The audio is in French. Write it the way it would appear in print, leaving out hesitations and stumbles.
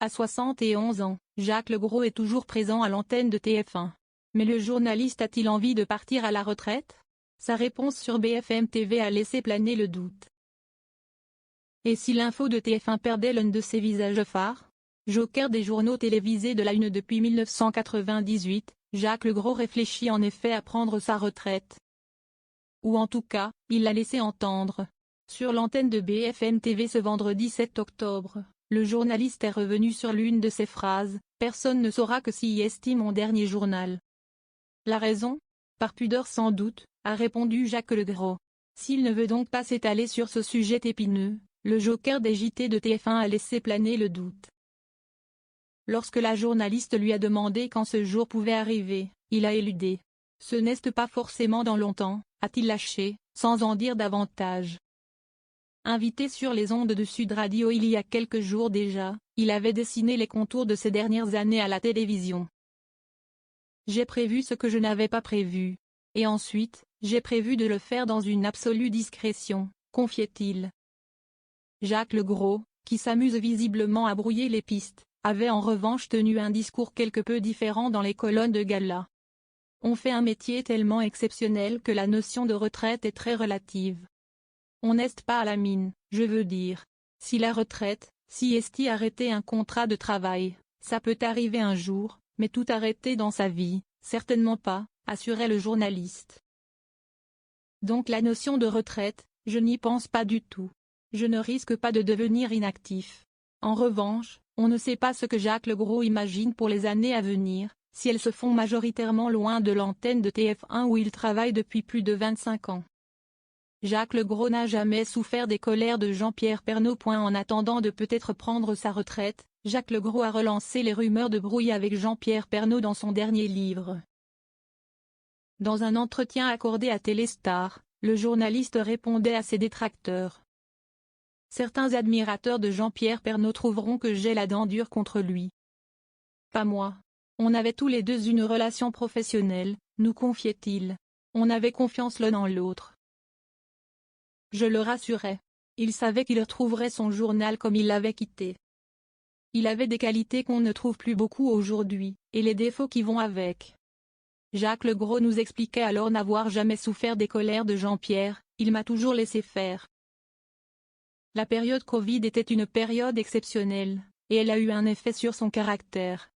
À 71 ans, Jacques Legros est toujours présent à l'antenne de TF1. Mais le journaliste a-t-il envie de partir à la retraite? Sa réponse sur BFM TV a laissé planer le doute. Et si l'info de TF1 perdait l'un de ses visages phares? Joker des journaux télévisés de la Une depuis 1998, Jacques Legros réfléchit en effet à prendre sa retraite. Ou en tout cas, il l'a laissé entendre. Sur l'antenne de BFM TV ce vendredi 7 octobre, le journaliste est revenu sur l'une de ses phrases « Personne ne saura que s'y estime mon dernier journal ». La raison? Par pudeur sans doute, a répondu Jacques Legros. S'il ne veut donc pas s'étaler sur ce sujet épineux, le Joker des JT de TF1 a laissé planer le doute. Lorsque la journaliste lui a demandé quand ce jour pouvait arriver, il a éludé. Ce n'est pas forcément dans longtemps, a-t-il lâché, sans en dire davantage. Invité sur les ondes de Sud Radio il y a quelques jours déjà, il avait dessiné les contours de ces dernières années à la télévision. J'ai prévu ce que je n'avais pas prévu. Et ensuite, j'ai prévu de le faire dans une absolue discrétion, confiait-il. Jacques Legros, qui s'amuse visiblement à brouiller les pistes, avait en revanche tenu un discours quelque peu différent dans les colonnes de gala. On fait un métier tellement exceptionnel que la notion de retraite est très relative. On n'est pas à la mine, je veux dire. Si la retraite, si est arrêter un contrat de travail, ça peut arriver un jour, mais tout arrêter dans sa vie, certainement pas, assurait le journaliste. Donc la notion de retraite, je n'y pense pas du tout. Je ne risque pas de devenir inactif. En revanche, on ne sait pas ce que Jacques Legros imagine pour les années à venir, si elles se font majoritairement loin de l'antenne de TF1 où il travaille depuis plus de 25 ans. Jacques Legros n'a jamais souffert des colères de Jean-Pierre Pernaut. En attendant de peut-être prendre sa retraite, Jacques Legros a relancé les rumeurs de brouille avec Jean-Pierre Pernaut dans son dernier livre. Dans un entretien accordé à Téléstar, le journaliste répondait à ses détracteurs. Certains admirateurs de Jean-Pierre Pernaut trouveront que j'ai la dent dure contre lui. Pas moi. On avait tous les deux une relation professionnelle, nous confiait-il. On avait confiance l'un en l'autre. Je le rassurais. Il savait qu'il retrouverait son journal comme il l'avait quitté. Il avait des qualités qu'on ne trouve plus beaucoup aujourd'hui, et les défauts qui vont avec. Jacques Legros nous expliquait alors n'avoir jamais souffert des colères de Jean-Pierre, il m'a toujours laissé faire. La période Covid était une période exceptionnelle, et elle a eu un effet sur son caractère.